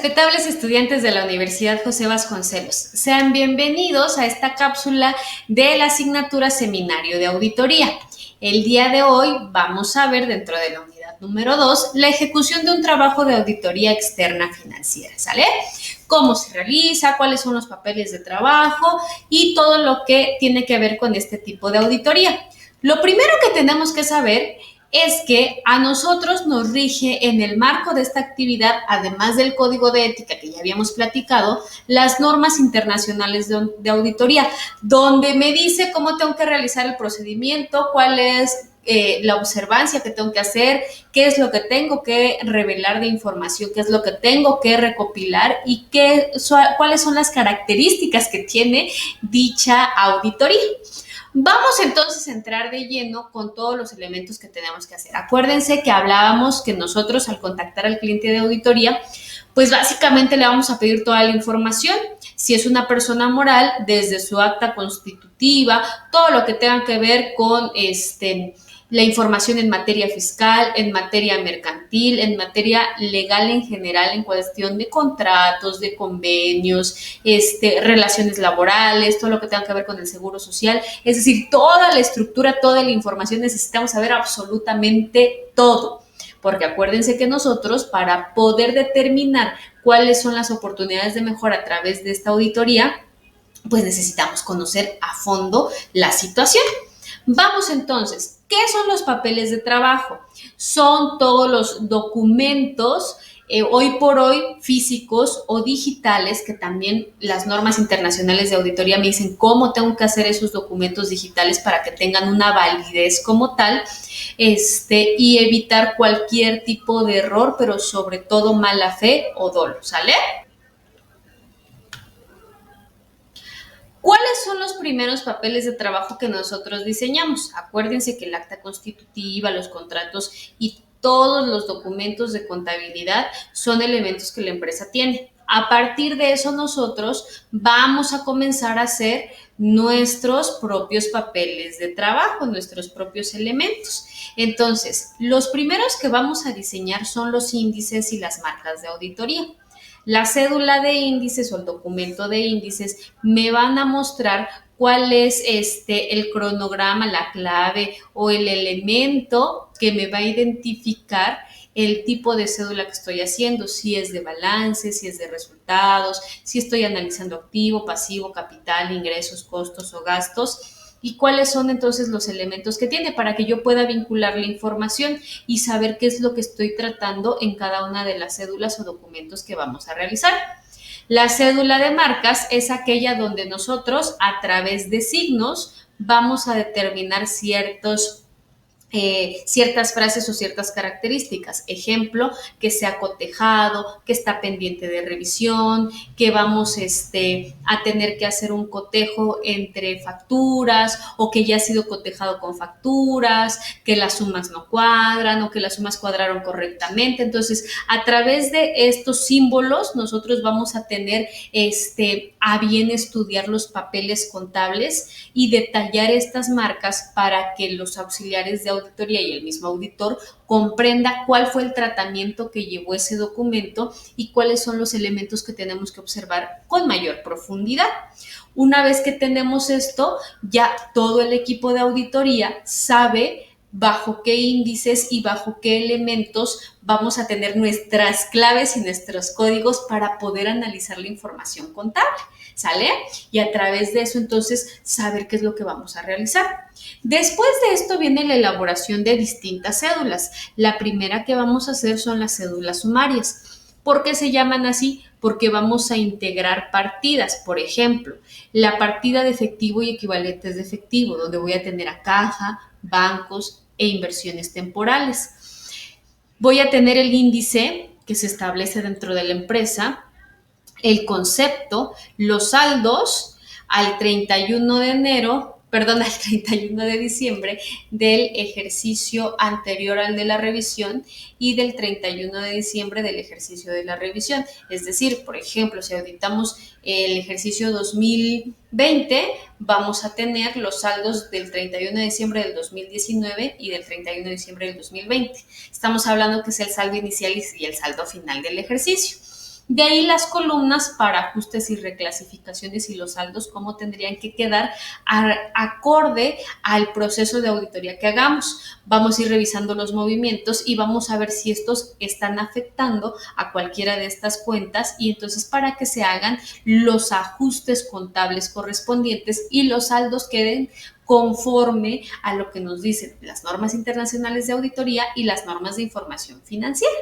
respetables estudiantes de la Universidad José Vasconcelos, sean bienvenidos a esta cápsula de la asignatura Seminario de Auditoría. El día de hoy vamos a ver dentro de la unidad número 2 la ejecución de un trabajo de auditoría externa financiera, ¿sale? Cómo se realiza, cuáles son los papeles de trabajo y todo lo que tiene que ver con este tipo de auditoría. Lo primero que tenemos que saber es que a nosotros nos rige en el marco de esta actividad, además del código de ética que ya habíamos platicado, las normas internacionales de auditoría, donde me dice cómo tengo que realizar el procedimiento, cuál es la observancia que tengo que hacer, qué es lo que tengo que revelar de información, qué es lo que tengo que recopilar y cuáles son las características que tiene dicha auditoría. Vamos entonces a entrar de lleno con todos los elementos que tenemos que hacer. Acuérdense que hablábamos que nosotros al contactar al cliente de auditoría, pues básicamente le vamos a pedir toda la información. Si es una persona moral, desde su acta constitutiva, todo lo que tenga que ver con la información en materia fiscal, en materia mercantil, en materia legal en general, en cuestión de contratos, de convenios, relaciones laborales, todo lo que tenga que ver con el seguro social, es decir, toda la estructura, toda la información, necesitamos saber absolutamente todo. Porque acuérdense que nosotros, para poder determinar cuáles son las oportunidades de mejora a través de esta auditoría, pues necesitamos conocer a fondo la situación. Vamos entonces, ¿qué son los papeles de trabajo? Son todos los documentos, hoy por hoy físicos o digitales, que también las normas internacionales de auditoría me dicen cómo tengo que hacer esos documentos digitales para que tengan una validez como tal, y evitar cualquier tipo de error, pero sobre todo mala fe o dolo, ¿sale? ¿Cuáles son los primeros papeles de trabajo que nosotros diseñamos? Acuérdense que el acta constitutiva, los contratos y todos los documentos de contabilidad son elementos que la empresa tiene. A partir de eso nosotros vamos a comenzar a hacer nuestros propios papeles de trabajo, nuestros propios elementos. Entonces, los primeros que vamos a diseñar son los índices y las marcas de auditoría. La cédula de índices o el documento de índices me van a mostrar cuál es el cronograma, la clave o el elemento que me va a identificar el tipo de cédula que estoy haciendo, si es de balance, si es de resultados, si estoy analizando activo, pasivo, capital, ingresos, costos o gastos, y cuáles son entonces los elementos que tiene para que yo pueda vincular la información y saber qué es lo que estoy tratando en cada una de las cédulas o documentos que vamos a realizar. La cédula de marcas es aquella donde nosotros a través de signos vamos a determinar ciertas frases o ciertas características. Ejemplo, que sea cotejado, que está pendiente de revisión, que vamos a tener que hacer un cotejo entre facturas o que ya ha sido cotejado con facturas, que las sumas no cuadran o que las sumas cuadraron correctamente. Entonces, a través de estos símbolos, nosotros vamos a tener a bien estudiar los papeles contables y detallar estas marcas para que los auxiliares de auditoría y el mismo auditor comprenda cuál fue el tratamiento que llevó ese documento y cuáles son los elementos que tenemos que observar con mayor profundidad. Una vez que tenemos esto, ya todo el equipo de auditoría sabe bajo qué índices y bajo qué elementos vamos a tener nuestras claves y nuestros códigos para poder analizar la información contable, ¿sale? Y a través de eso, entonces, saber qué es lo que vamos a realizar. Después de esto viene la elaboración de distintas cédulas. La primera que vamos a hacer son las cédulas sumarias. ¿Por qué se llaman así? Porque vamos a integrar partidas. Por ejemplo, la partida de efectivo y equivalentes de efectivo, donde voy a tener a caja, bancos e inversiones temporales. Voy a tener el índice que se establece dentro de la empresa, el concepto, los saldos al 31 de enero, perdón, al 31 de diciembre del ejercicio anterior al de la revisión y del 31 de diciembre del ejercicio de la revisión. Es decir, por ejemplo, si auditamos el ejercicio 2020, vamos a tener los saldos del 31 de diciembre del 2019 y del 31 de diciembre del 2020. Estamos hablando que es el saldo inicial y el saldo final del ejercicio. De ahí las columnas para ajustes y reclasificaciones y los saldos, cómo tendrían que quedar acorde al proceso de auditoría que hagamos. Vamos a ir revisando los movimientos y vamos a ver si estos están afectando a cualquiera de estas cuentas, y entonces para que se hagan los ajustes contables correspondientes y los saldos queden conforme a lo que nos dicen las normas internacionales de auditoría y las normas de información financiera.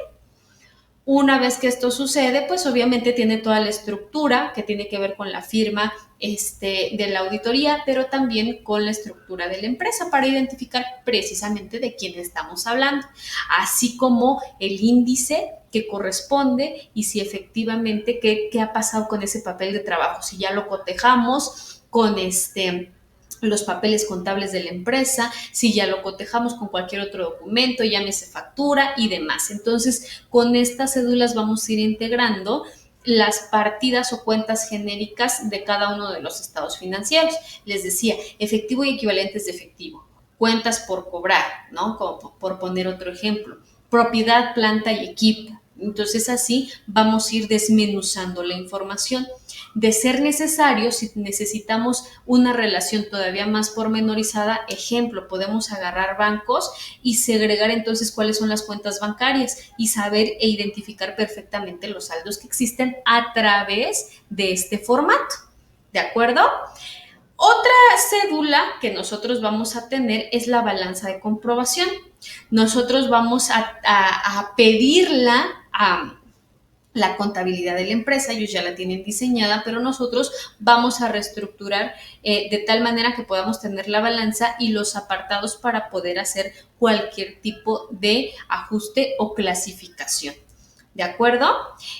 Una vez que esto sucede, pues obviamente tiene toda la estructura que tiene que ver con la firma de la auditoría, pero también con la estructura de la empresa para identificar precisamente de quién estamos hablando, así como el índice que corresponde y si efectivamente qué ha pasado con ese papel de trabajo, si ya lo cotejamos con los papeles contables de la empresa, si ya lo cotejamos con cualquier otro documento, llámese factura y demás. Entonces, con estas cédulas vamos a ir integrando las partidas o cuentas genéricas de cada uno de los estados financieros. Les decía, efectivo y equivalentes de efectivo, cuentas por cobrar, ¿no? Como por poner otro ejemplo, propiedad, planta y equipo. Entonces así vamos a ir desmenuzando la información. De ser necesario, si necesitamos una relación todavía más pormenorizada, ejemplo, podemos agarrar bancos y segregar entonces cuáles son las cuentas bancarias y saber e identificar perfectamente los saldos que existen a través de este formato. ¿De acuerdo? Otra cédula que nosotros vamos a tener es la balanza de comprobación. Nosotros vamos a pedirla a la contabilidad de la empresa, ellos ya la tienen diseñada, pero nosotros vamos a reestructurar de tal manera que podamos tener la balanza y los apartados para poder hacer cualquier tipo de ajuste o clasificación. ¿De acuerdo?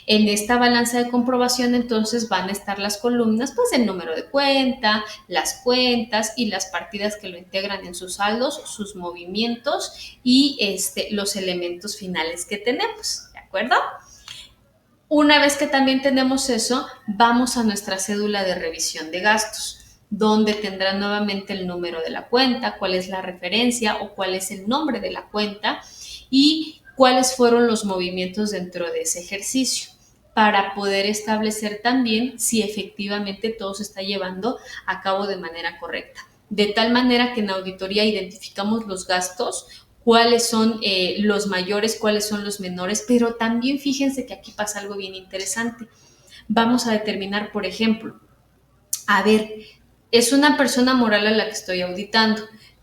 En esta balanza de comprobación entonces van a estar las columnas, pues el número de cuenta, las cuentas y las partidas que lo integran en sus saldos, sus movimientos y los elementos finales que tenemos. ¿De acuerdo? Una vez que también tenemos eso, vamos a nuestra cédula de revisión de gastos, donde tendrá nuevamente el número de la cuenta, cuál es la referencia o cuál es el nombre de la cuenta y cuáles fueron los movimientos dentro de ese ejercicio, para poder establecer también si efectivamente todo se está llevando a cabo de manera correcta. De tal manera que en auditoría identificamos los gastos, cuáles son los mayores, cuáles son los menores, pero también fíjense que aquí pasa algo bien interesante. Vamos a determinar, por ejemplo, a ver, es una persona moral a la que estoy auditando,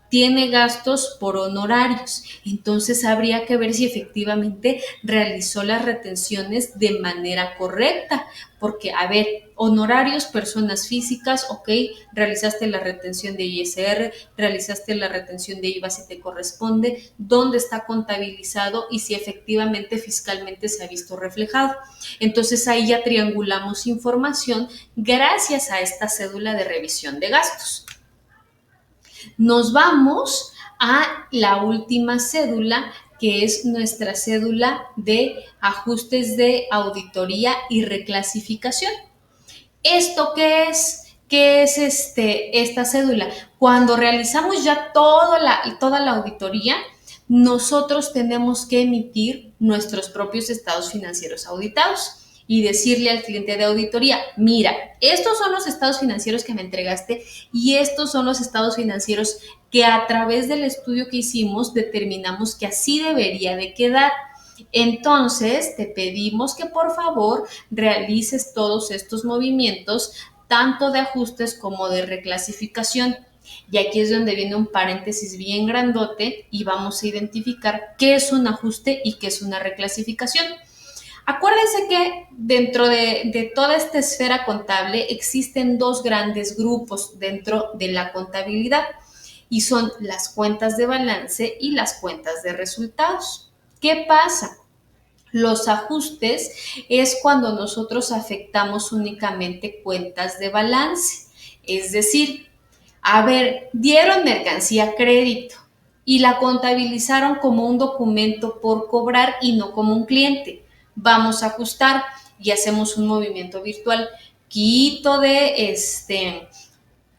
tiene gastos por honorarios, entonces habría que ver si efectivamente realizó las retenciones de manera correcta, porque, a ver, honorarios, personas físicas, ok, realizaste la retención de ISR, realizaste la retención de IVA si te corresponde, dónde está contabilizado y si efectivamente fiscalmente se ha visto reflejado. Entonces ahí ya triangulamos información gracias a esta cédula de revisión de gastos. Nos vamos a la última cédula, que es nuestra cédula de ajustes de auditoría y reclasificación. ¿Esto qué es? ¿Qué es esta cédula? Cuando realizamos ya toda la auditoría, nosotros tenemos que emitir nuestros propios estados financieros auditados y decirle al cliente de auditoría, mira, estos son los estados financieros que me entregaste y estos son los estados financieros que a través del estudio que hicimos determinamos que así debería de quedar. Entonces, te pedimos que por favor realices todos estos movimientos, tanto de ajustes como de reclasificación. Y aquí es donde viene un paréntesis bien grandote y vamos a identificar qué es un ajuste y qué es una reclasificación. Acuérdense que dentro de toda esta esfera contable existen dos grandes grupos dentro de la contabilidad y son las cuentas de balance y las cuentas de resultados. ¿Qué pasa? Los ajustes es cuando nosotros afectamos únicamente cuentas de balance, es decir, a ver, dieron mercancía a crédito y la contabilizaron como un documento por cobrar y no como un cliente. Vamos a ajustar y hacemos un movimiento virtual. Quito de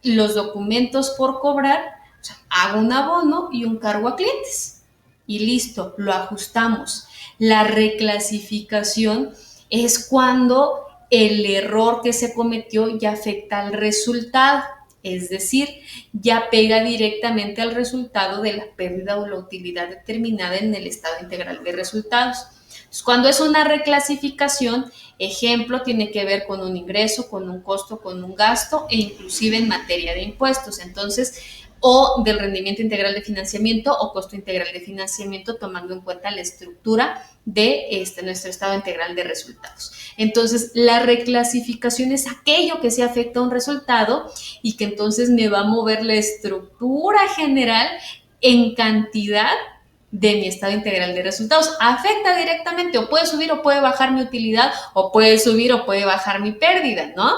los documentos por cobrar, o sea, hago un abono y un cargo a clientes. Y listo, lo ajustamos. La reclasificación es cuando el error que se cometió ya afecta al resultado, es decir, ya pega directamente al resultado de la pérdida o la utilidad determinada en el estado integral de resultados. Entonces, cuando es una reclasificación, ejemplo, tiene que ver con un ingreso, con un costo, con un gasto e inclusive en materia de impuestos. Entonces, o del rendimiento integral de financiamiento o costo integral de financiamiento, tomando en cuenta la estructura de nuestro estado integral de resultados. Entonces, la reclasificación es aquello que se afecta a un resultado y que entonces me va a mover la estructura general en cantidad de mi estado integral de resultados. Afecta directamente, o puede subir o puede bajar mi utilidad, o puede subir o puede bajar mi pérdida, ¿no?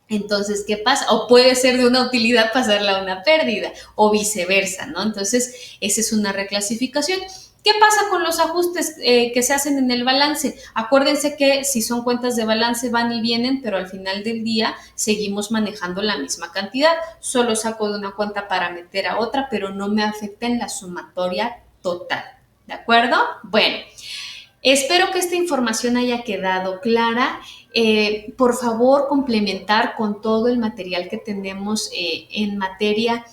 Entonces, ¿qué pasa? O puede ser de una utilidad pasarla a una pérdida, o viceversa, ¿no? Entonces, esa es una reclasificación. ¿Qué pasa con los ajustes que se hacen en el balance? Acuérdense que si son cuentas de balance van y vienen, pero al final del día seguimos manejando la misma cantidad. Solo saco de una cuenta para meter a otra, pero no me afecta en la sumatoria total. ¿De acuerdo? Bueno, espero que esta información haya quedado clara. Por favor, complementar con todo el material que tenemos en materia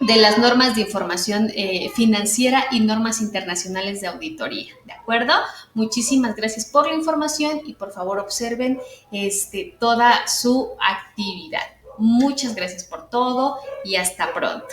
de las normas de información financiera y normas internacionales de auditoría. ¿De acuerdo? Muchísimas gracias por la información y por favor observen toda su actividad. Muchas gracias por todo y hasta pronto.